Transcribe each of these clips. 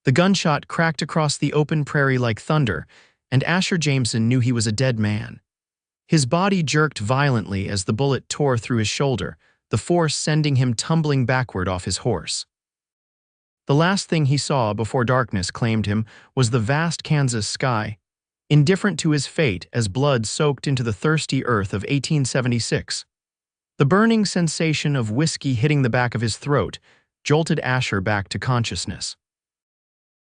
The gunshot cracked across the open prairie like thunder, and Asher Jameson knew he was a dead man. His body jerked violently as the bullet tore through his shoulder, the force sending him tumbling backward off his horse. The last thing he saw before darkness claimed him was the vast Kansas sky, indifferent to his fate as blood soaked into the thirsty earth of 1876. The burning sensation of whiskey hitting the back of his throat jolted Asher back to consciousness.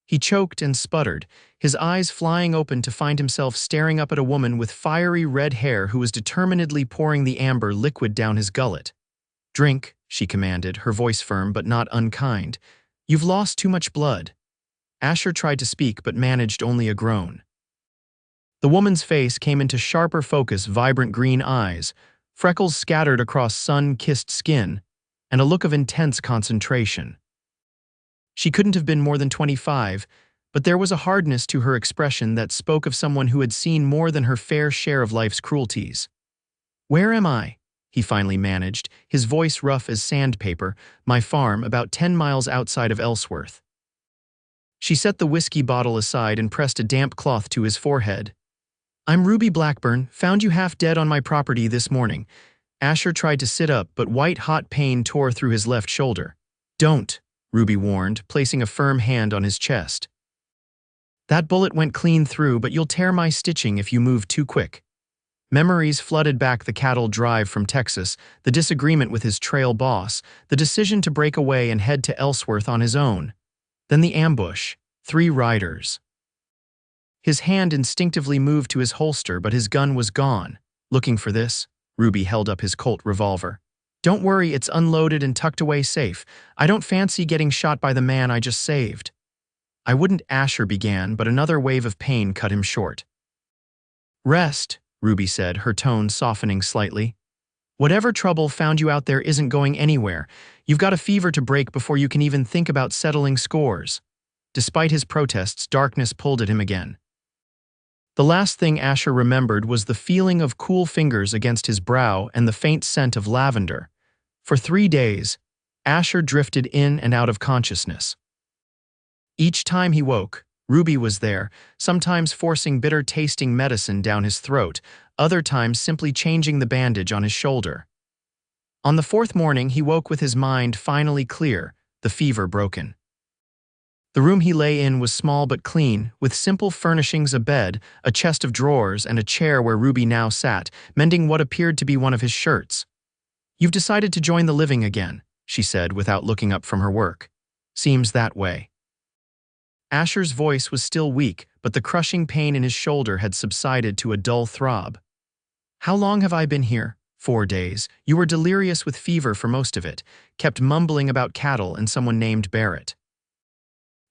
He choked and sputtered, his eyes flying open to find himself staring up at a woman with fiery red hair who was determinedly pouring the amber liquid down his gullet. "Drink," she commanded, her voice firm but not unkind. "You've lost too much blood." Asher tried to speak but managed only a groan. The woman's face came into sharper focus, vibrant green eyes, freckles scattered across sun-kissed skin, and a look of intense concentration. She couldn't have been more than 25, but there was a hardness to her expression that spoke of someone who had seen more than her fair share of life's cruelties. "Where am I?" he finally managed, his voice rough as sandpaper. "My farm, about 10 miles outside of Ellsworth." She set the whiskey bottle aside and pressed a damp cloth to his forehead. "I'm Ruby Blackburn, found you half dead on my property this morning." Asher tried to sit up, but white-hot pain tore through his left shoulder. "Don't," Ruby warned, placing a firm hand on his chest. "That bullet went clean through, but you'll tear my stitching if you move too quick." Memories flooded back: the cattle drive from Texas, the disagreement with his trail boss, the decision to break away and head to Ellsworth on his own. Then the ambush, 3 riders. His hand instinctively moved to his holster, but his gun was gone. "Looking for this?" Ruby held up his Colt revolver. "Don't worry, it's unloaded and tucked away safe. I don't fancy getting shot by the man I just saved." "I wouldn't," Asher began, but another wave of pain cut him short. "Rest," Ruby said, her tone softening slightly. "Whatever trouble found you out there isn't going anywhere. You've got a fever to break before you can even think about settling scores." Despite his protests, darkness pulled at him again. The last thing Asher remembered was the feeling of cool fingers against his brow and the faint scent of lavender. For 3 days, Asher drifted in and out of consciousness. Each time he woke, Ruby was there, sometimes forcing bitter-tasting medicine down his throat, other times simply changing the bandage on his shoulder. On the 4th morning, he woke with his mind finally clear, the fever broken. The room he lay in was small but clean, with simple furnishings: a bed, a chest of drawers, and a chair where Ruby now sat, mending what appeared to be one of his shirts. "You've decided to join the living again," she said without looking up from her work. "Seems that way." Asher's voice was still weak, but the crushing pain in his shoulder had subsided to a dull throb. "How long have I been here?" 4 days. You were delirious with fever for most of it, kept mumbling about cattle and someone named Barrett."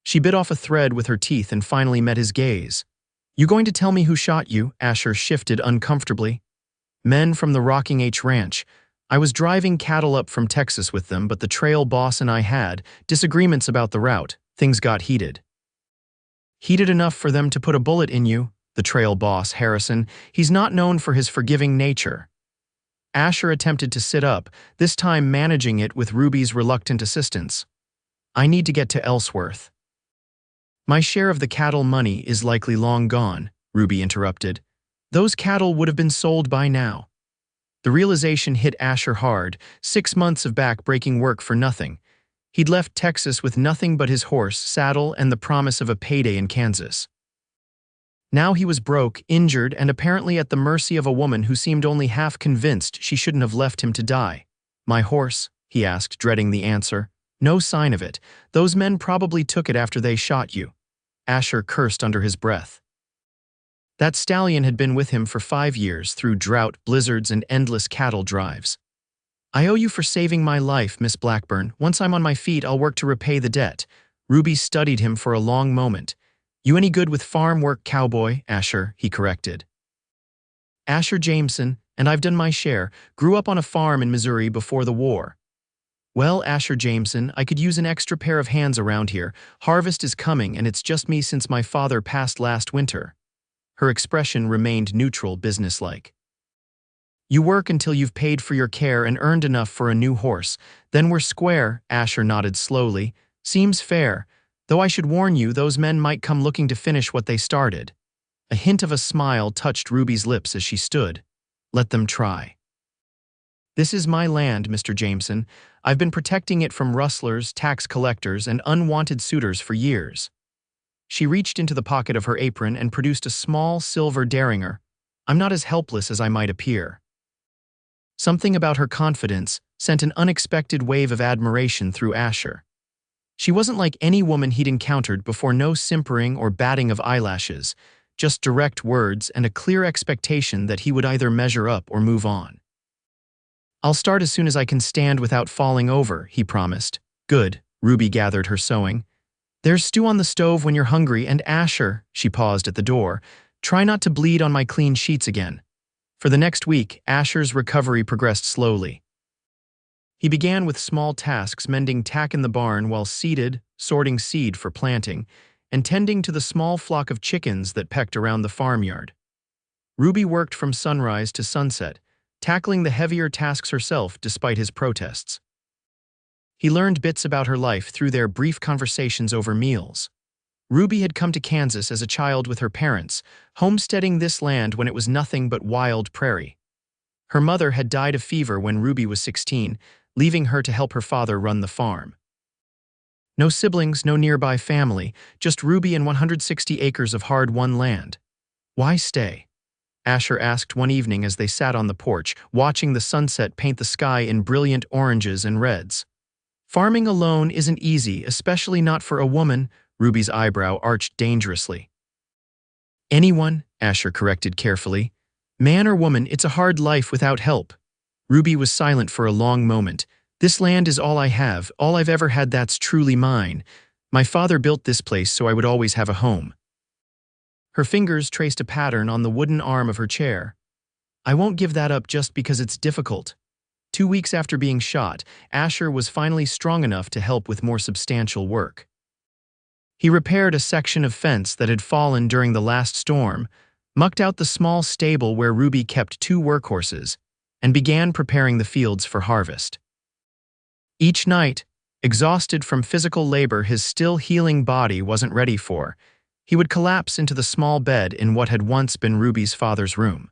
She bit off a thread with her teeth and finally met his gaze. "You going to tell me who shot you?" Asher shifted uncomfortably. "Men from the Rocking H Ranch. I was driving cattle up from Texas with them, but the trail boss and I had disagreements about the route. Things got heated." "Heated enough for them to put a bullet in you?" "The trail boss, Harrison. He's not known for his forgiving nature." Asher attempted to sit up, this time managing it with Ruby's reluctant assistance. "I need to get to Ellsworth." "My share of the cattle money is likely long gone," Ruby interrupted. "Those cattle would have been sold by now." The realization hit Asher hard, 6 months of back-breaking work for nothing. He'd left Texas with nothing but his horse, saddle, and the promise of a payday in Kansas. Now he was broke, injured, and apparently at the mercy of a woman who seemed only half convinced she shouldn't have left him to die. "My horse?" he asked, dreading the answer. "No sign of it. Those men probably took it after they shot you." Asher cursed under his breath. That stallion had been with him for 5 years, through drought, blizzards, and endless cattle drives. "I owe you for saving my life, Miss Blackburn. Once I'm on my feet, I'll work to repay the debt." Ruby studied him for a long moment. "You any good with farm work, cowboy?" "Asher," he corrected. "Asher Jameson, and I've done my share. Grew up on a farm in Missouri before the war." "Well, Asher Jameson, I could use an extra pair of hands around here. Harvest is coming, and it's just me since my father passed last winter." Her expression remained neutral, businesslike. "You work until you've paid for your care and earned enough for a new horse. Then we're square," Asher nodded slowly. "Seems fair. Though I should warn you, those men might come looking to finish what they started." A hint of a smile touched Ruby's lips as she stood. "Let them try." "This is my land, Mr. Jameson. I've been protecting it from rustlers, tax collectors, and unwanted suitors for years." She reached into the pocket of her apron and produced a small silver derringer. "I'm not as helpless as I might appear." Something about her confidence sent an unexpected wave of admiration through Asher. She wasn't like any woman he'd encountered before. No simpering or batting of eyelashes, just direct words and a clear expectation that he would either measure up or move on. "I'll start as soon as I can stand without falling over," he promised. "Good." Ruby gathered her sewing. "There's stew on the stove when you're hungry, and Asher," she paused at the door, "try not to bleed on my clean sheets again." For the next week, Asher's recovery progressed slowly. He began with small tasks, mending tack in the barn while seeded, sorting seed for planting, and tending to the small flock of chickens that pecked around the farmyard. Ruby worked from sunrise to sunset, tackling the heavier tasks herself despite his protests. He learned bits about her life through their brief conversations over meals. Ruby had come to Kansas as a child with her parents, homesteading this land when it was nothing but wild prairie. Her mother had died of fever when Ruby was 16, leaving her to help her father run the farm. No siblings, no nearby family, just Ruby and 160 acres of hard-won land. "Why stay?" Asher asked one evening as they sat on the porch, watching the sunset paint the sky in brilliant oranges and reds. "Farming alone isn't easy, especially not for a woman." Ruby's eyebrow arched dangerously. "Anyone," Asher corrected carefully. "Man or woman, it's a hard life without help." Ruby was silent for a long moment. "This land is all I have, all I've ever had that's truly mine. My father built this place so I would always have a home." Her fingers traced a pattern on the wooden arm of her chair. "I won't give that up just because it's difficult." 2 weeks after being shot, Asher was finally strong enough to help with more substantial work. He repaired a section of fence that had fallen during the last storm, mucked out the small stable where Ruby kept 2 workhorses, and began preparing the fields for harvest. Each night, exhausted from physical labor his still healing body wasn't ready for, he would collapse into the small bed in what had once been Ruby's father's room.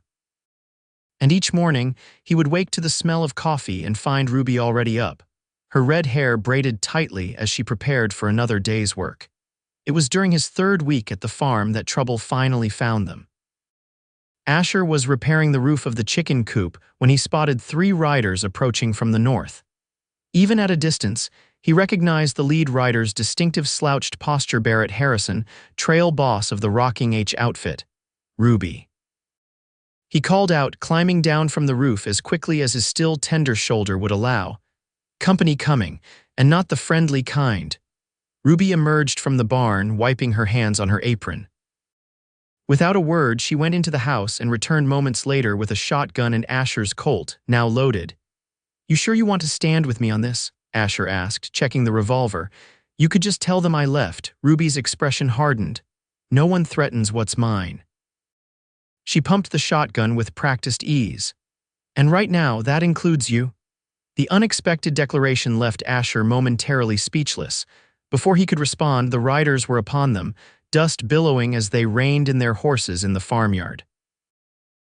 And each morning, he would wake to the smell of coffee and find Ruby already up, her red hair braided tightly as she prepared for another day's work. It was during his 3rd week at the farm that trouble finally found them. Asher was repairing the roof of the chicken coop when he spotted 3 riders approaching from the north. Even at a distance, he recognized the lead rider's distinctive slouched posture. Barrett Harrison, trail boss of the Rocking H outfit. "Ruby." He called out, climbing down from the roof as quickly as his still tender shoulder would allow. "Company coming, and not the friendly kind." Ruby emerged from the barn, wiping her hands on her apron. Without a word, she went into the house and returned moments later with a shotgun and Asher's Colt, now loaded. "You sure you want to stand with me on this?" Asher asked, checking the revolver. "You could just tell them I left." Ruby's expression hardened. "No one threatens what's mine." She pumped the shotgun with practiced ease. "And right now, that includes you." The unexpected declaration left Asher momentarily speechless. Before he could respond, the riders were upon them, dust billowing as they reined in their horses in the farmyard.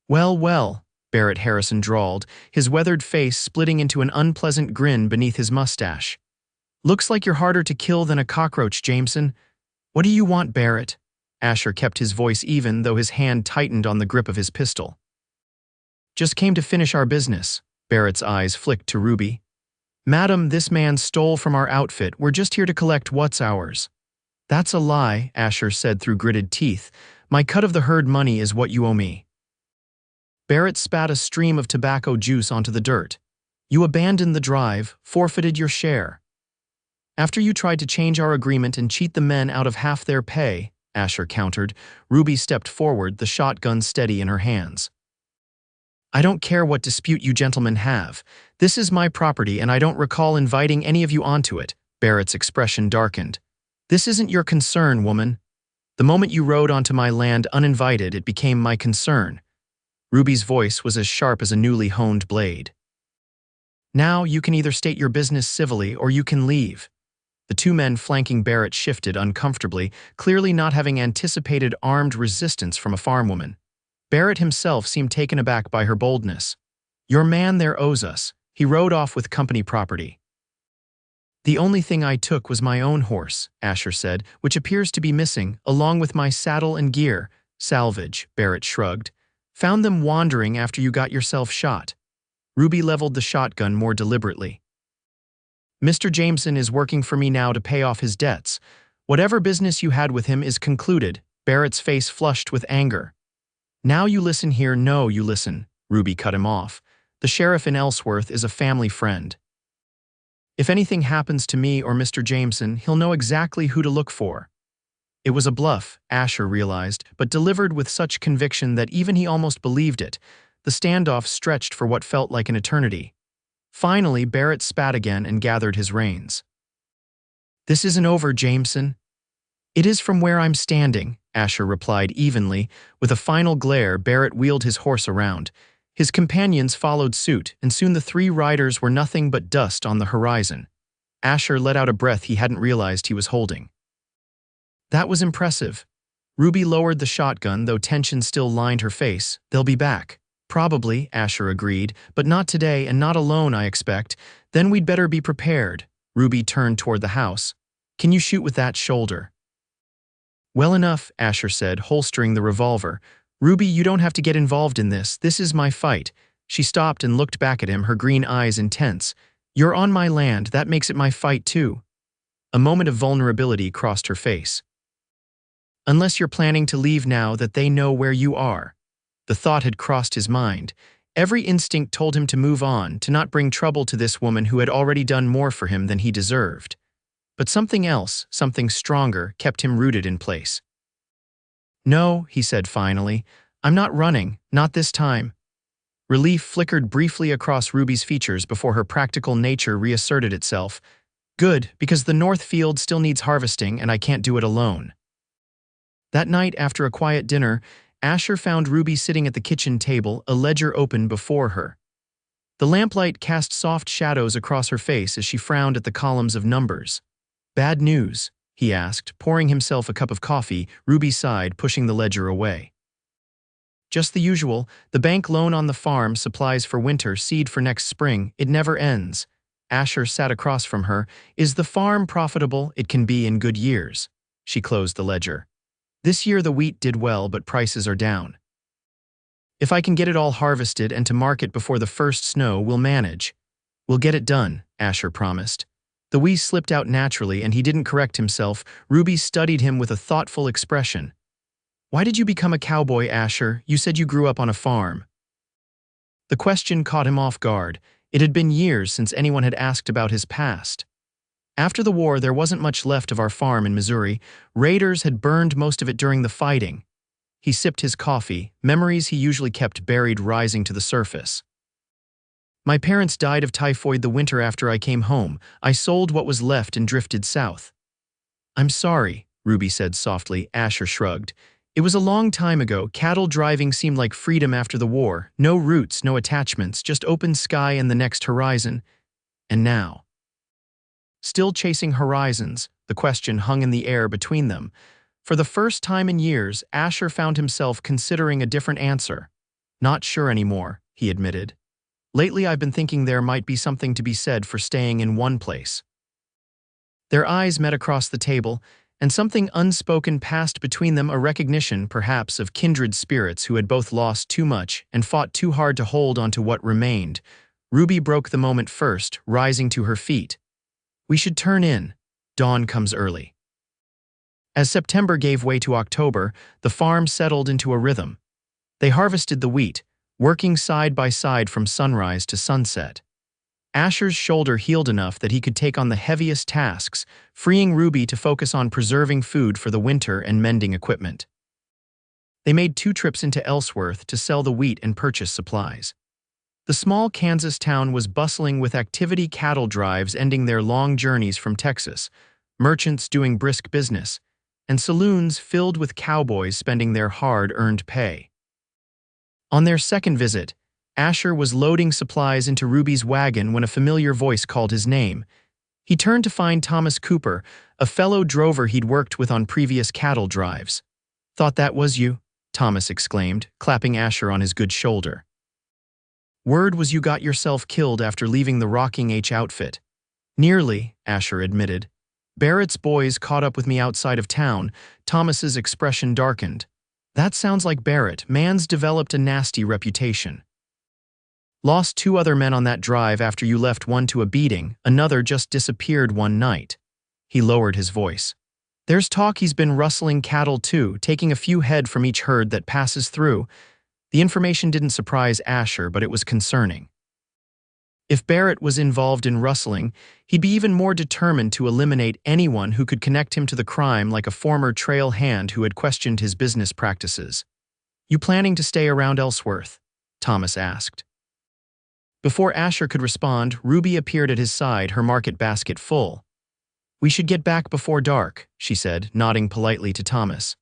"Well, well," Barrett Harrison drawled, his weathered face splitting into an unpleasant grin beneath his mustache. "Looks like you're harder to kill than a cockroach, Jameson. What do you want, Barrett?" Asher kept his voice even, though his hand tightened on the grip of his pistol. "Just came to finish our business." Barrett's eyes flicked to Ruby. "Madam, this man stole from our outfit. We're just here to collect what's ours." "That's a lie," Asher said through gritted teeth. "My cut of the herd money is what you owe me." Barrett spat a stream of tobacco juice onto the dirt. "You abandoned the drive, forfeited your share. After you tried to change our agreement and cheat the men out of half their pay," Asher countered. Ruby stepped forward, the shotgun steady in her hands. "I don't care what dispute you gentlemen have. This is my property and I don't recall inviting any of you onto it." Barrett's expression darkened. "This isn't your concern, woman. The moment you rode onto my land uninvited, it became my concern." Ruby's voice was as sharp as a newly honed blade. "Now you can either state your business civilly or you can leave." The two men flanking Barrett shifted uncomfortably, clearly not having anticipated armed resistance from a farmwoman. Barrett himself seemed taken aback by her boldness. "Your man there owes us. He rode off with company property." "The only thing I took was my own horse," Asher said, "which appears to be missing, along with my saddle and gear." "Salvage," Barrett shrugged. "Found them wandering after you got yourself shot." Ruby leveled the shotgun more deliberately. "Mr. Jameson is working for me now to pay off his debts. Whatever business you had with him is concluded." Barrett's face flushed with anger. "Now you listen here, no, you listen," Ruby cut him off. "The sheriff in Ellsworth is a family friend. If anything happens to me or Mr. Jameson, he'll know exactly who to look for." It was a bluff, Asher realized, but delivered with such conviction that even he almost believed it. The standoff stretched for what felt like an eternity. Finally, Barrett spat again and gathered his reins. "This isn't over, Jameson." "It is from where I'm standing," Asher replied evenly. With a final glare, Barrett wheeled his horse around. His companions followed suit, and soon the three riders were nothing but dust on the horizon. Asher let out a breath he hadn't realized he was holding. "That was impressive." Ruby lowered the shotgun, though tension still lined her face. "They'll be back." "Probably," Asher agreed, "but not today and not alone, I expect. Then we'd better be prepared." Ruby turned toward the house. "Can you shoot with that shoulder?" "Well enough," Asher said, holstering the revolver. "Ruby, you don't have to get involved in this. This is my fight." She stopped and looked back at him, her green eyes intense. "You're on my land. That makes it my fight, too." A moment of vulnerability crossed her face. "Unless you're planning to leave now that they know where you are." The thought had crossed his mind. Every instinct told him to move on, to not bring trouble to this woman who had already done more for him than he deserved. But something else, something stronger, kept him rooted in place. "No," he said finally. "I'm not running, not this time." Relief flickered briefly across Ruby's features before her practical nature reasserted itself. "Good, because the North Field still needs harvesting and I can't do it alone." That night, after a quiet dinner, Asher found Ruby sitting at the kitchen table, a ledger open before her. The lamplight cast soft shadows across her face as she frowned at the columns of numbers. "Bad news?" he asked, pouring himself a cup of coffee. Ruby sighed, pushing the ledger away. "Just the usual. The bank loan on the farm, supplies for winter, seed for next spring. It never ends." Asher sat across from her. "Is the farm profitable? It can be in good years." She closed the ledger. "This year the wheat did well, but prices are down. If I can get it all harvested and to market before the first snow, we'll manage." "We'll get it done," Asher promised. The wheeze slipped out naturally, and he didn't correct himself. Ruby studied him with a thoughtful expression. "Why did you become a cowboy, Asher? You said you grew up on a farm." The question caught him off guard. It had been years since anyone had asked about his past. "After the war, there wasn't much left of our farm in Missouri. Raiders had burned most of it during the fighting." He sipped his coffee, memories he usually kept buried rising to the surface. "My parents died of typhoid the winter after I came home. I sold what was left and drifted south." "I'm sorry," Ruby said softly. Asher shrugged. "It was a long time ago. Cattle driving seemed like freedom after the war. No roots, no attachments, just open sky and the next horizon. And now?" Still chasing horizons, the question hung in the air between them. For the first time in years, Asher found himself considering a different answer. "Not sure anymore," he admitted. "Lately I've been thinking there might be something to be said for staying in one place." Their eyes met across the table, and something unspoken passed between them, a recognition, perhaps, of kindred spirits who had both lost too much and fought too hard to hold onto what remained. Ruby broke the moment first, rising to her feet. "We should turn in. Dawn comes early." As September gave way to October, the farm settled into a rhythm. They harvested the wheat, working side by side from sunrise to sunset. Asher's shoulder healed enough that he could take on the heaviest tasks, freeing Ruby to focus on preserving food for the winter and mending equipment. They made 2 trips into Ellsworth to sell the wheat and purchase supplies. The small Kansas town was bustling with activity, cattle drives ending their long journeys from Texas, merchants doing brisk business, and saloons filled with cowboys spending their hard-earned pay. On their second visit, Asher was loading supplies into Ruby's wagon when a familiar voice called his name. He turned to find Thomas Cooper, a fellow drover he'd worked with on previous cattle drives. "Thought that was you?" Thomas exclaimed, clapping Asher on his good shoulder. "Word was you got yourself killed after leaving the Rocking H outfit." "Nearly," Asher admitted. "Barrett's boys caught up with me outside of town." Thomas's expression darkened. "That sounds like Barrett. Man's developed a nasty reputation. Lost 2 other men on that drive after you left, one to a beating, another just disappeared one night." He lowered his voice. "There's talk he's been rustling cattle too, taking a few head from each herd that passes through." The information didn't surprise Asher, but it was concerning. If Barrett was involved in rustling, he'd be even more determined to eliminate anyone who could connect him to the crime, like a former trail hand who had questioned his business practices. "You planning to stay around Ellsworth?" Thomas asked. Before Asher could respond, Ruby appeared at his side, her market basket full. "We should get back before dark," she said, nodding politely to Thomas.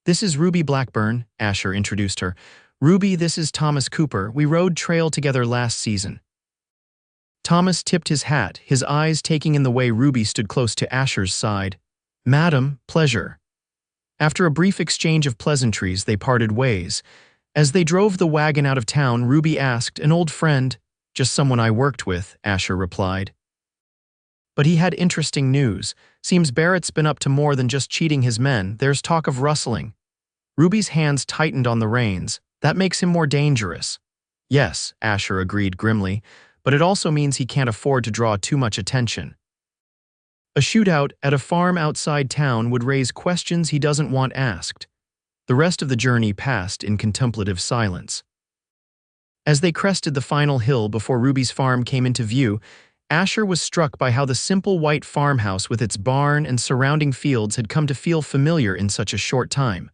"This is Ruby Blackburn," Asher introduced her. "Ruby, this is Thomas Cooper. We rode trail together last season." Thomas tipped his hat, his eyes taking in the way Ruby stood close to Asher's side. "Madam, pleasure." After a brief exchange of pleasantries, they parted ways. As they drove the wagon out of town, Ruby asked, "An old friend?" "Just someone I worked with," Asher replied. "But he had interesting news. Seems Barrett's been up to more than just cheating his men. There's talk of rustling." Ruby's hands tightened on the reins. "That makes him more dangerous." "Yes," Asher agreed grimly, "but it also means he can't afford to draw too much attention. A shootout at a farm outside town would raise questions he doesn't want asked." The rest of the journey passed in contemplative silence. As they crested the final hill before Ruby's farm came into view, Asher was struck by how the simple white farmhouse with its barn and surrounding fields had come to feel familiar in such a short time.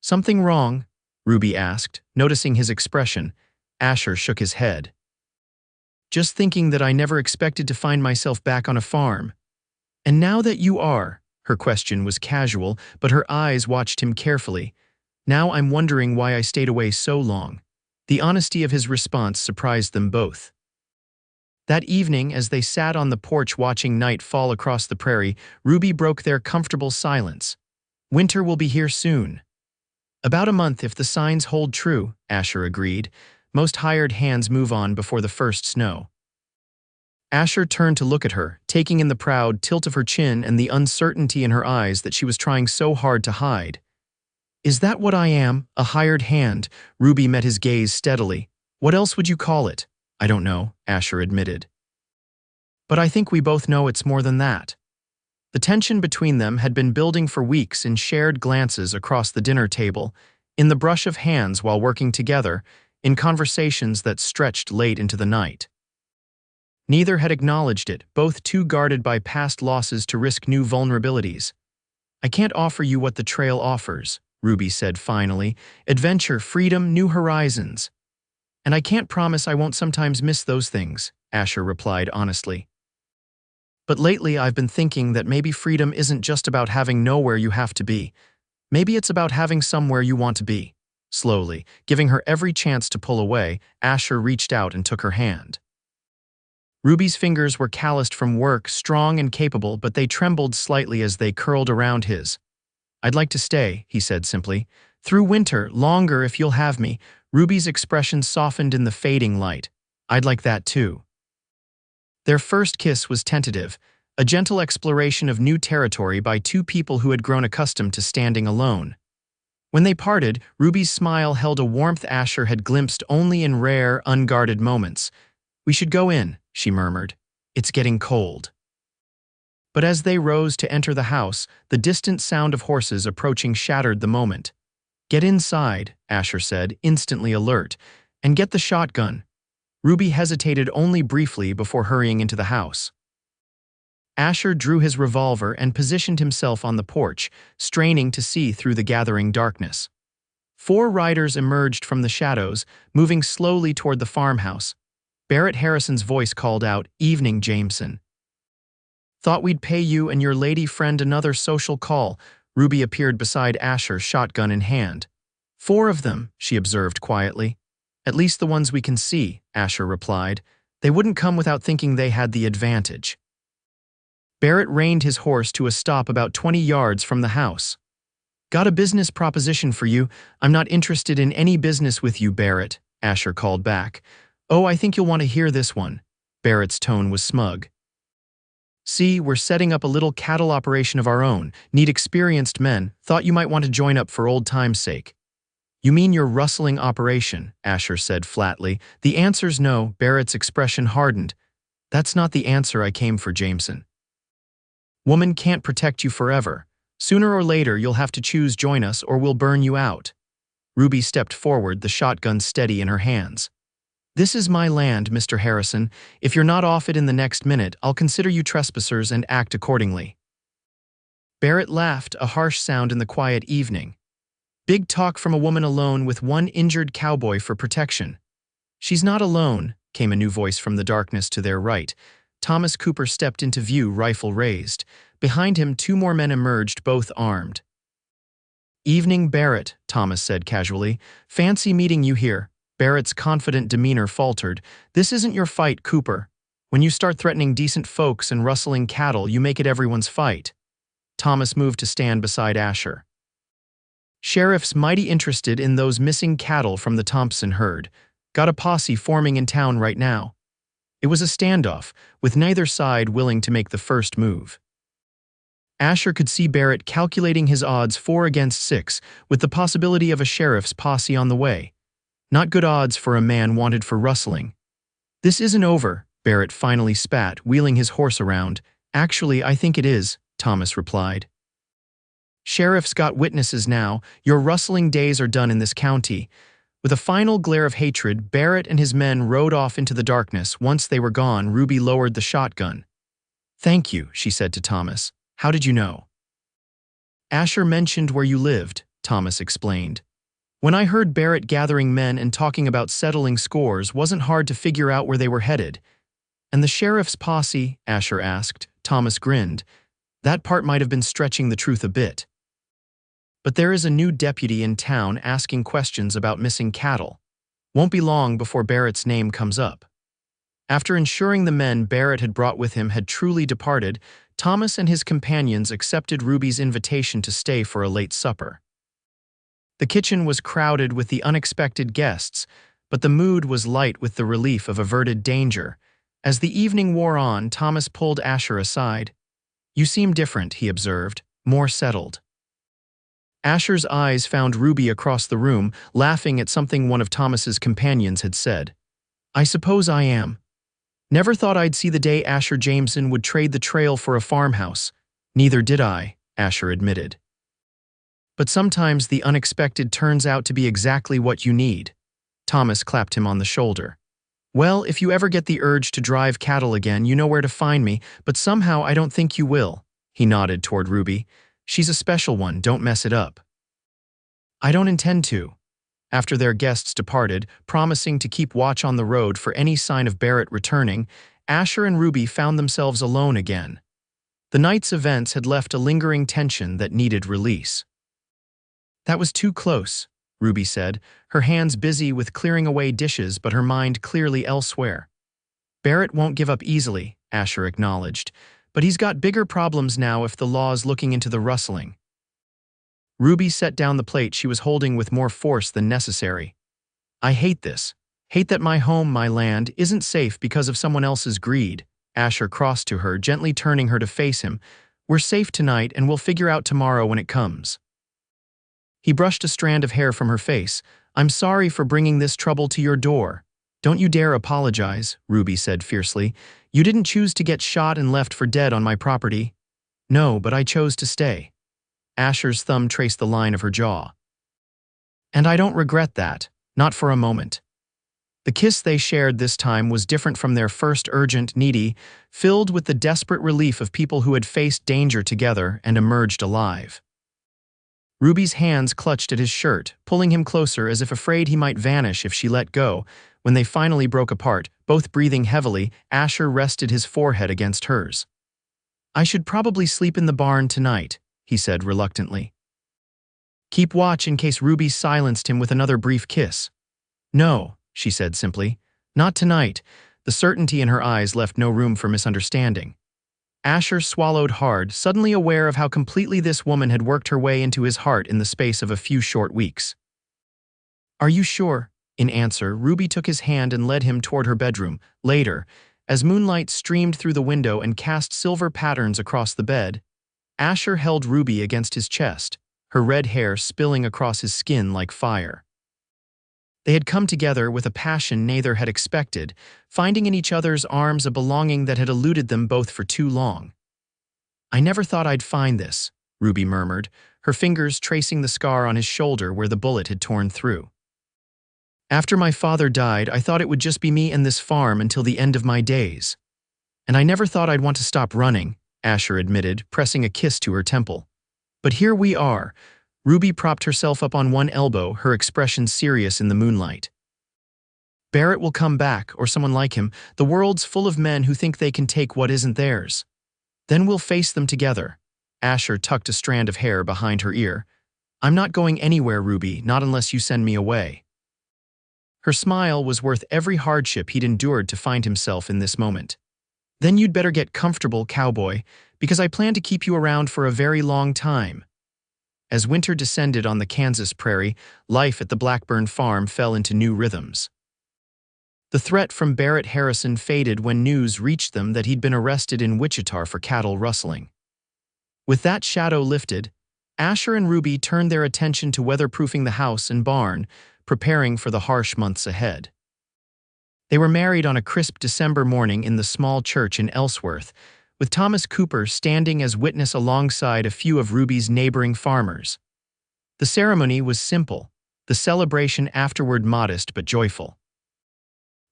"Something wrong?" Ruby asked, noticing his expression. Asher shook his head. "Just thinking that I never expected to find myself back on a farm." "And now that you are," her question was casual, but her eyes watched him carefully. "Now I'm wondering why I stayed away so long." The honesty of his response surprised them both. That evening, as they sat on the porch watching night fall across the prairie, Ruby broke their comfortable silence. "Winter will be here soon." "About a month if the signs hold true," Asher agreed. "Most hired hands move on before the first snow." Asher turned to look at her, taking in the proud tilt of her chin and the uncertainty in her eyes that she was trying so hard to hide. "Is that what I am, a hired hand?" Ruby met his gaze steadily. "What else would you call it?" "I don't know," Asher admitted. "But I think we both know it's more than that." The tension between them had been building for weeks in shared glances across the dinner table, in the brush of hands while working together, in conversations that stretched late into the night. Neither had acknowledged it, both too guarded by past losses to risk new vulnerabilities. "I can't offer you what the trail offers," Ruby said finally. "Adventure, freedom, new horizons." "And I can't promise I won't sometimes miss those things," Asher replied honestly. "But lately I've been thinking that maybe freedom isn't just about having nowhere you have to be. Maybe it's about having somewhere you want to be." Slowly, giving her every chance to pull away, Asher reached out and took her hand. Ruby's fingers were calloused from work, strong and capable, but they trembled slightly as they curled around his. "I'd like to stay," he said simply. "Through winter, longer if you'll have me." Ruby's expression softened in the fading light. "I'd like that too." Their first kiss was tentative, a gentle exploration of new territory by two people who had grown accustomed to standing alone. When they parted, Ruby's smile held a warmth Asher had glimpsed only in rare, unguarded moments. "We should go in," she murmured. "It's getting cold." But as they rose to enter the house, the distant sound of horses approaching shattered the moment. "Get inside," Asher said, instantly alert, "and get the shotgun." Ruby hesitated only briefly before hurrying into the house. Asher drew his revolver and positioned himself on the porch, straining to see through the gathering darkness. 4 riders emerged from the shadows, moving slowly toward the farmhouse. Barrett Harrison's voice called out, "Evening, Jameson." "Thought we'd pay you and your lady friend another social call." Ruby appeared beside Asher, shotgun in hand. "4 of them," she observed quietly. "At least the ones we can see," Asher replied. "They wouldn't come without thinking they had the advantage." Barrett reined his horse to a stop about 20 yards from the house. "Got a business proposition for you. I'm not interested in any business with you, Barrett," Asher called back. "Oh, I think you'll want to hear this one." Barrett's tone was smug. "See, we're setting up a little cattle operation of our own. Need experienced men. Thought you might want to join up for old time's sake." "You mean your rustling operation?" Asher said flatly. "The answer's no." Barrett's expression hardened. "That's not the answer I came for, Jameson. Woman can't protect you forever. Sooner or later you'll have to choose join us or we'll burn you out." Ruby stepped forward, the shotgun steady in her hands. "This is my land, Mr. Harrison. If you're not off it in the next minute, I'll consider you trespassers and act accordingly." Barrett laughed, a harsh sound in the quiet evening. Big talk from a woman alone with one injured cowboy for protection. "She's not alone," came a new voice from the darkness to their right. Thomas Cooper stepped into view, rifle raised. Behind him, two more men emerged, both armed. "Evening, Barrett," Thomas said casually. "Fancy meeting you here." Barrett's confident demeanor faltered. "This isn't your fight, Cooper. When you start threatening decent folks and rustling cattle, you make it everyone's fight." Thomas moved to stand beside Asher. "Sheriff's mighty interested in those missing cattle from the Thompson herd. Got a posse forming in town right now." It was a standoff, with neither side willing to make the first move. Asher could see Barrett calculating his odds 4 against 6, with the possibility of a sheriff's posse on the way. Not good odds for a man wanted for rustling. "This isn't over," Barrett finally spat, wheeling his horse around. "Actually, I think it is," Thomas replied. "Sheriff's got witnesses now. Your rustling days are done in this county." With a final glare of hatred, Barrett and his men rode off into the darkness. Once they were gone, Ruby lowered the shotgun. "Thank you," she said to Thomas. "How did you know?" "Asher mentioned where you lived," Thomas explained. "When I heard Barrett gathering men and talking about settling scores, wasn't hard to figure out where they were headed." "And the sheriff's posse?" Asher asked. Thomas grinned. "That part might have been stretching the truth a bit. But there is a new deputy in town asking questions about missing cattle. Won't be long before Barrett's name comes up." After ensuring the men Barrett had brought with him had truly departed, Thomas and his companions accepted Ruby's invitation to stay for a late supper. The kitchen was crowded with the unexpected guests, but the mood was light with the relief of averted danger. As the evening wore on, Thomas pulled Asher aside. "You seem different," he observed, "more settled." Asher's eyes found Ruby across the room, laughing at something one of Thomas's companions had said. "I suppose I am. Never thought I'd see the day Asher Jameson would trade the trail for a farmhouse." "Neither did I," Asher admitted. "But sometimes the unexpected turns out to be exactly what you need." Thomas clapped him on the shoulder. "Well, if you ever get the urge to drive cattle again, you know where to find me, but somehow I don't think you will." He nodded toward Ruby. "She's a special one, don't mess it up." "I don't intend to." After their guests departed, promising to keep watch on the road for any sign of Barrett returning, Asher and Ruby found themselves alone again. The night's events had left a lingering tension that needed release. "That was too close," Ruby said, her hands busy with clearing away dishes but her mind clearly elsewhere. "Barrett won't give up easily," Asher acknowledged, "but he's got bigger problems now if the law's looking into the rustling." Ruby set down the plate she was holding with more force than necessary. "I hate this. Hate that my home, my land, isn't safe because of someone else's greed." Asher crossed to her, gently turning her to face him. "We're safe tonight and we'll figure out tomorrow when it comes." He brushed a strand of hair from her face. "I'm sorry for bringing this trouble to your door." "Don't you dare apologize," Ruby said fiercely. "You didn't choose to get shot and left for dead on my property." "No, but I chose to stay." Asher's thumb traced the line of her jaw. "And I don't regret that, not for a moment." The kiss they shared this time was different from their first, urgent, needy, filled with the desperate relief of people who had faced danger together and emerged alive. Ruby's hands clutched at his shirt, pulling him closer as if afraid he might vanish if she let go. When they finally broke apart, both breathing heavily, Asher rested his forehead against hers. "I should probably sleep in the barn tonight," he said reluctantly. "Keep watch in case Ruby silenced him with another brief kiss." "No," she said simply. "Not tonight." The certainty in her eyes left no room for misunderstanding. Asher swallowed hard, suddenly aware of how completely this woman had worked her way into his heart in the space of a few short weeks. "Are you sure?" In answer, Ruby took his hand and led him toward her bedroom. Later, as moonlight streamed through the window and cast silver patterns across the bed, Asher held Ruby against his chest, her red hair spilling across his skin like fire. They had come together with a passion neither had expected, finding in each other's arms a belonging that had eluded them both for too long. "I never thought I'd find this," Ruby murmured, her fingers tracing the scar on his shoulder where the bullet had torn through. "After my father died, I thought it would just be me and this farm until the end of my days. And I never thought I'd want to stop running," Asher admitted, pressing a kiss to her temple. "But here we are." Ruby propped herself up on one elbow, her expression serious in the moonlight. "Barrett will come back, or someone like him. The world's full of men who think they can take what isn't theirs. Then we'll face them together." Asher tucked a strand of hair behind her ear. "I'm not going anywhere, Ruby, not unless you send me away." Her smile was worth every hardship he'd endured to find himself in this moment. "Then you'd better get comfortable, Cowboy, because I plan to keep you around for a very long time." As winter descended on the Kansas prairie, life at the Blackburn farm fell into new rhythms. The threat from Barrett Harrison faded when news reached them that he'd been arrested in Wichita for cattle rustling. With that shadow lifted, Asher and Ruby turned their attention to weatherproofing the house and barn, preparing for the harsh months ahead. They were married on a crisp December morning in the small church in Ellsworth, with Thomas Cooper standing as witness alongside a few of Ruby's neighboring farmers. The ceremony was simple, the celebration afterward modest but joyful.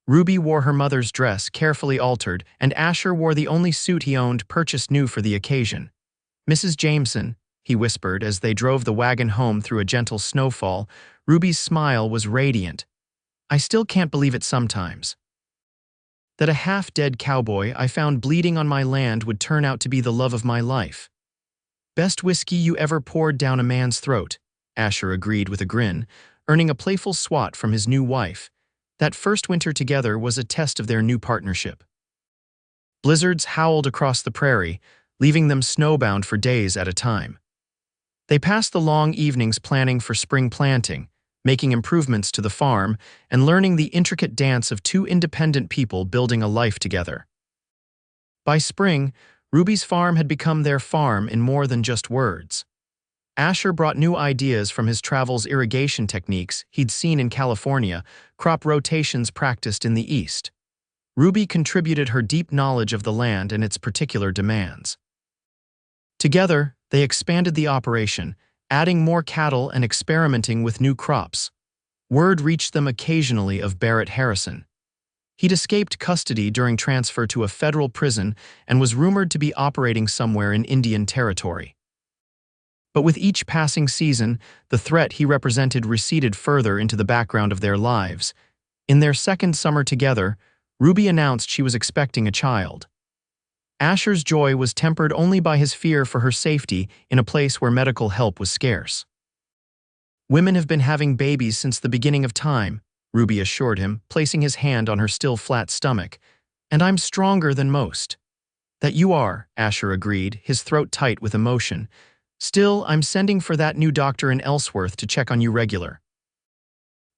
Ruby wore her mother's dress, carefully altered, and Asher wore the only suit he owned, purchased new for the occasion. "Mrs. Jameson," he whispered as they drove the wagon home through a gentle snowfall. Ruby's smile was radiant. "I still can't believe it sometimes. That a half-dead cowboy I found bleeding on my land would turn out to be the love of my life." "Best whiskey you ever poured down a man's throat," Asher agreed with a grin, earning a playful swat from his new wife. That first winter together was a test of their new partnership. Blizzards howled across the prairie, leaving them snowbound for days at a time. They passed the long evenings planning for spring planting, making improvements to the farm, and learning the intricate dance of two independent people building a life together. By spring, Ruby's farm had become their farm in more than just words. Asher brought new ideas from his travels, irrigation techniques he'd seen in California, crop rotations practiced in the East. Ruby contributed her deep knowledge of the land and its particular demands. Together, they expanded the operation, adding more cattle and experimenting with new crops. Word reached them occasionally of Barrett Harrison. He'd escaped custody during transfer to a federal prison and was rumored to be operating somewhere in Indian Territory. But with each passing season, the threat he represented receded further into the background of their lives. In their second summer together, Ruby announced she was expecting a child. Asher's joy was tempered only by his fear for her safety in a place where medical help was scarce. "Women have been having babies since the beginning of time," Ruby assured him, placing his hand on her still flat stomach. "And I'm stronger than most." "That you are," Asher agreed, his throat tight with emotion. "Still, I'm sending for that new doctor in Ellsworth to check on you regular."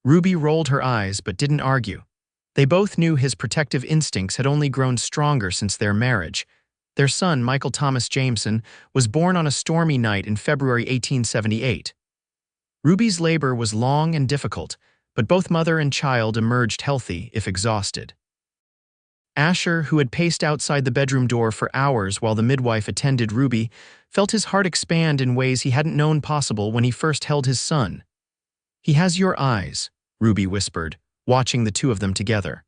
Ruby rolled her eyes but didn't argue. They both knew his protective instincts had only grown stronger since their marriage. Their son, Michael Thomas Jameson, was born on a stormy night in February 1878. Ruby's labor was long and difficult, but both mother and child emerged healthy, if exhausted. Asher, who had paced outside the bedroom door for hours while the midwife attended Ruby, felt his heart expand in ways he hadn't known possible when he first held his son. "He has your eyes," Ruby whispered, watching the two of them together.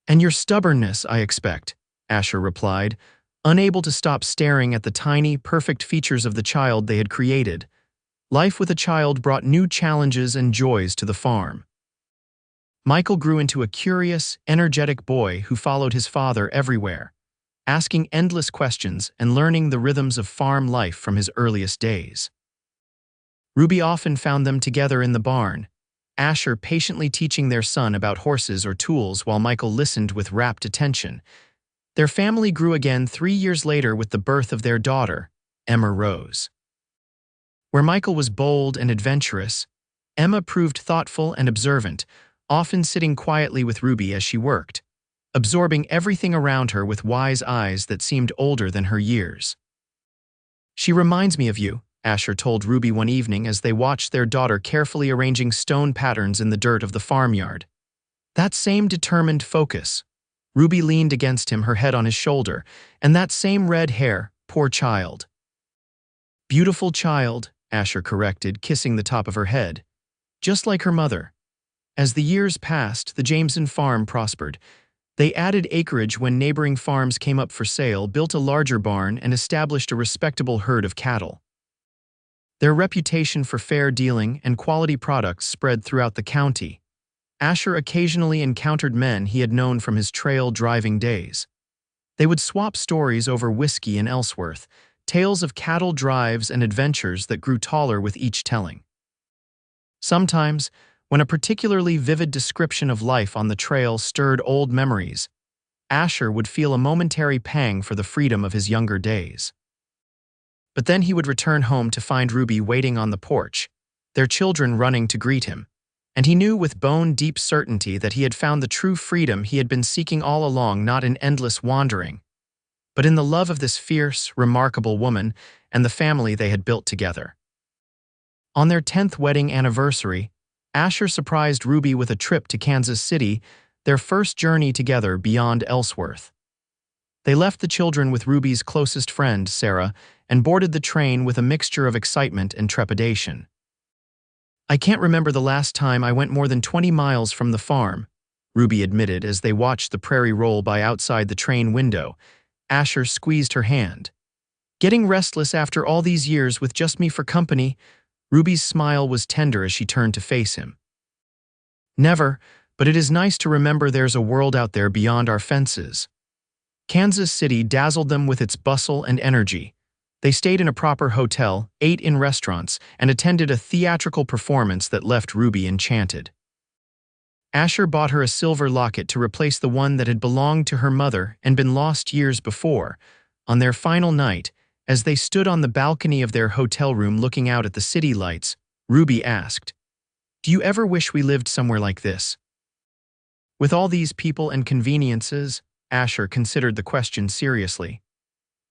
"And your stubbornness, I expect," Asher replied, unable to stop staring at the tiny, perfect features of the child they had created. Life with a child brought new challenges and joys to the farm. Michael grew into a curious, energetic boy who followed his father everywhere, asking endless questions and learning the rhythms of farm life from his earliest days. Ruby often found them together in the barn, Asher patiently teaching their son about horses or tools while Michael listened with rapt attention. Their family grew again 3 years later with the birth of their daughter, Emma Rose. Where Michael was bold and adventurous, Emma proved thoughtful and observant, often sitting quietly with Ruby as she worked, absorbing everything around her with wise eyes that seemed older than her years. "She reminds me of you," Asher told Ruby one evening as they watched their daughter carefully arranging stone patterns in the dirt of the farmyard. That same determined focus. Ruby leaned against him, her head on his shoulder, and that same red hair, poor child. "Beautiful child," Asher corrected, kissing the top of her head. "Just like her mother." As the years passed, the Jameson farm prospered. They added acreage when neighboring farms came up for sale, built a larger barn, and established a respectable herd of cattle. Their reputation for fair dealing and quality products spread throughout the county. Asher occasionally encountered men he had known from his trail driving days. They would swap stories over whiskey and Ellsworth, tales of cattle drives and adventures that grew taller with each telling. Sometimes, when a particularly vivid description of life on the trail stirred old memories, Asher would feel a momentary pang for the freedom of his younger days. But then he would return home to find Ruby waiting on the porch, their children running to greet him, and he knew with bone-deep certainty that he had found the true freedom he had been seeking all along, not in endless wandering, but in the love of this fierce, remarkable woman and the family they had built together. On their 10th wedding anniversary, Asher surprised Ruby with a trip to Kansas City, their first journey together beyond Ellsworth. They left the children with Ruby's closest friend, Sarah, and boarded the train with a mixture of excitement and trepidation. "I can't remember the last time I went more than 20 miles from the farm," Ruby admitted as they watched the prairie roll by outside the train window. Asher squeezed her hand. "Getting restless after all these years with just me for company?" Ruby's smile was tender as she turned to face him. "Never, but it is nice to remember there's a world out there beyond our fences." Kansas City dazzled them with its bustle and energy. They stayed in a proper hotel, ate in restaurants, and attended a theatrical performance that left Ruby enchanted. Asher bought her a silver locket to replace the one that had belonged to her mother and been lost years before. On their final night, as they stood on the balcony of their hotel room looking out at the city lights, Ruby asked, "Do you ever wish we lived somewhere like this?" With all these people and conveniences, Asher considered the question seriously.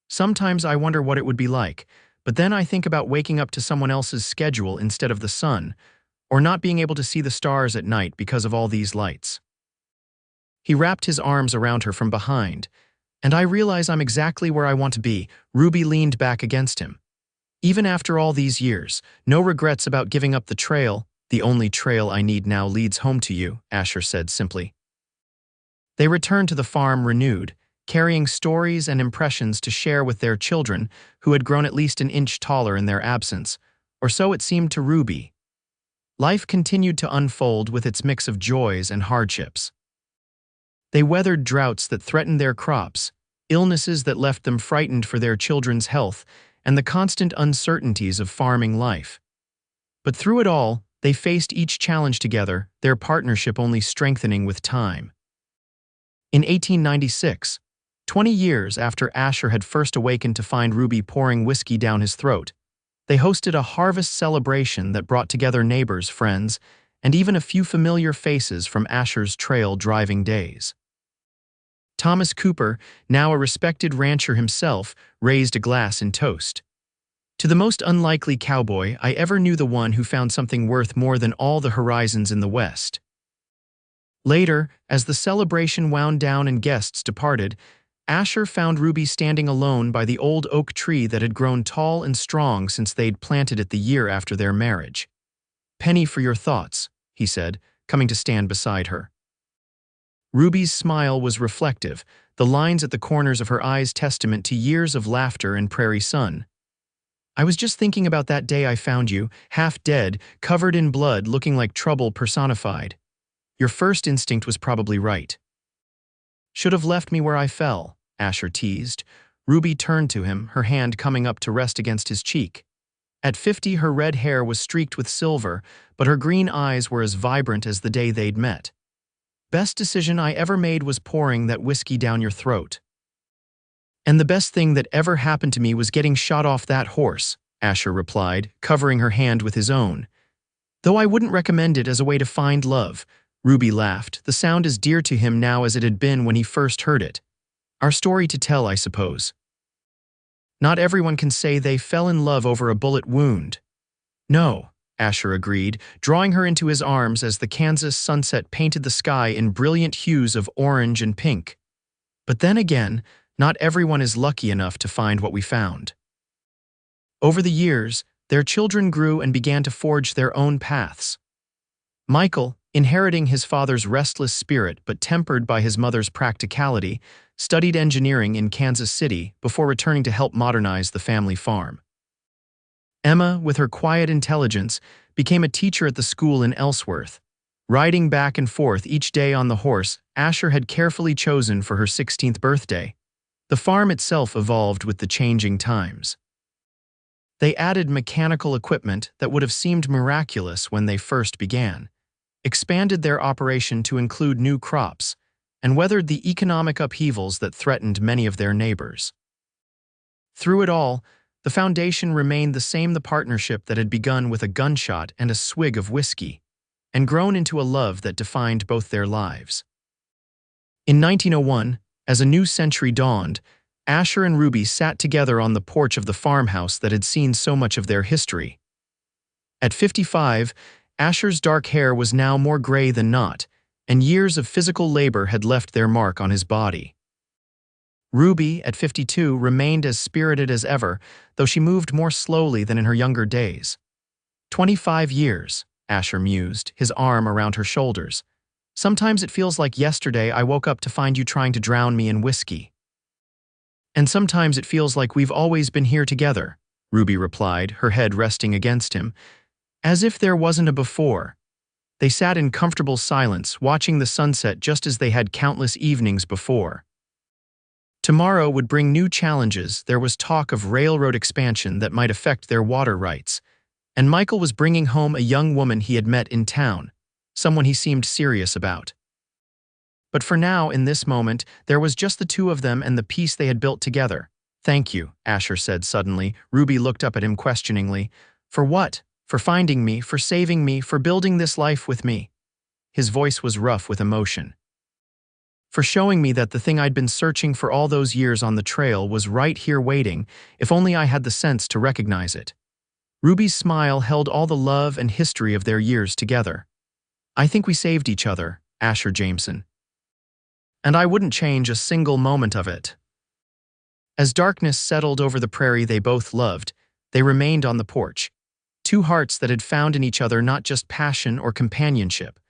"Sometimes I wonder what it would be like, but then I think about waking up to someone else's schedule instead of the sun, or not being able to see the stars at night because of all these lights." He wrapped his arms around her from behind. "And I realize I'm exactly where I want to be." Ruby leaned back against him. "Even after all these years, no regrets about giving up the trail." "The only trail I need now leads home to you," Asher said simply. They returned to the farm renewed, carrying stories and impressions to share with their children, who had grown at least an inch taller in their absence, or so it seemed to Ruby. Life continued to unfold with its mix of joys and hardships. They weathered droughts that threatened their crops, illnesses that left them frightened for their children's health, and the constant uncertainties of farming life. But through it all, they faced each challenge together, their partnership only strengthening with time. In 1896, 20 years after Asher had first awakened to find Ruby pouring whiskey down his throat, they hosted a harvest celebration that brought together neighbors, friends, and even a few familiar faces from Asher's trail driving days. Thomas Cooper, now a respected rancher himself, raised a glass in toast. "To the most unlikely cowboy I ever knew, the one who found something worth more than all the horizons in the West." Later, as the celebration wound down and guests departed, Asher found Ruby standing alone by the old oak tree that had grown tall and strong since they'd planted it the year after their marriage. "Penny for your thoughts," he said, coming to stand beside her. Ruby's smile was reflective, the lines at the corners of her eyes testament to years of laughter and prairie sun. "I was just thinking about that day I found you, half dead, covered in blood, looking like trouble personified. Your first instinct was probably right." "Should have left me where I fell," Asher teased. Ruby turned to him, her hand coming up to rest against his cheek. At 50, her red hair was streaked with silver, but her green eyes were as vibrant as the day they'd met. "Best decision I ever made was pouring that whiskey down your throat." And the best thing that ever happened to me was getting shot off that horse, Asher replied, covering her hand with his own. Though I wouldn't recommend it as a way to find love, Ruby laughed, the sound as dear to him now as it had been when he first heard it. Our story to tell, I suppose. Not everyone can say they fell in love over a bullet wound. No, Asher agreed, drawing her into his arms as the Kansas sunset painted the sky in brilliant hues of orange and pink. But then again, not everyone is lucky enough to find what we found. Over the years, their children grew and began to forge their own paths. Michael, inheriting his father's restless spirit but tempered by his mother's practicality, studied engineering in Kansas City before returning to help modernize the family farm. Emma, with her quiet intelligence, became a teacher at the school in Ellsworth. Riding back and forth each day on the horse Asher had carefully chosen for her 16th birthday. The farm itself evolved with the changing times. They added mechanical equipment that would have seemed miraculous when they first began, expanded their operation to include new crops, and weathered the economic upheavals that threatened many of their neighbors. Through it all, the foundation remained the same: the partnership that had begun with a gunshot and a swig of whiskey, and grown into a love that defined both their lives. In 1901, as a new century dawned, Asher and Ruby sat together on the porch of the farmhouse that had seen so much of their history. At 55, Asher's dark hair was now more gray than not, and years of physical labor had left their mark on his body. Ruby, at 52, remained as spirited as ever, though she moved more slowly than in her younger days. 25 years, Asher mused, his arm around her shoulders. Sometimes it feels like yesterday I woke up to find you trying to drown me in whiskey. And sometimes it feels like we've always been here together, Ruby replied, her head resting against him. As if there wasn't a before. They sat in comfortable silence, watching the sunset just as they had countless evenings before. Tomorrow would bring new challenges. There was talk of railroad expansion that might affect their water rights, and Michael was bringing home a young woman he had met in town, someone he seemed serious about. But for now, in this moment, there was just the two of them and the peace they had built together. "Thank you," Asher said suddenly. Ruby looked up at him questioningly. "For what? For finding me, for saving me, for building this life with me." His voice was rough with emotion. "For showing me that the thing I'd been searching for all those years on the trail was right here waiting, if only I had the sense to recognize it." Ruby's smile held all the love and history of their years together. "I think we saved each other, Asher Jameson. And I wouldn't change a single moment of it." As darkness settled over the prairie they both loved, they remained on the porch. Two hearts that had found in each other not just passion or companionship,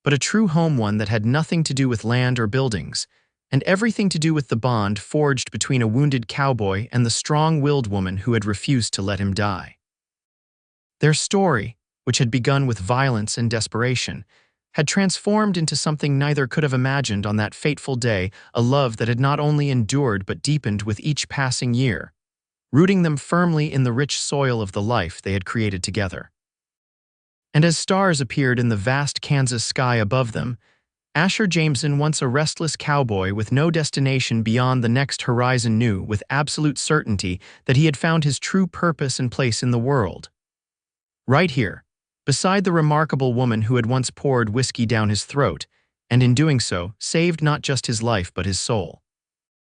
but a true home, one that had nothing to do with land or buildings, and everything to do with the bond forged between a wounded cowboy and the strong-willed woman who had refused to let him die. Their story, which had begun with violence and desperation, had transformed into something neither could have imagined on that fateful day, a love that had not only endured but deepened with each passing year, rooting them firmly in the rich soil of the life they had created together. And as stars appeared in the vast Kansas sky above them, Asher Jameson, once a restless cowboy with no destination beyond the next horizon, knew with absolute certainty that he had found his true purpose and place in the world. Right here, beside the remarkable woman who had once poured whiskey down his throat, and in doing so, saved not just his life but his soul.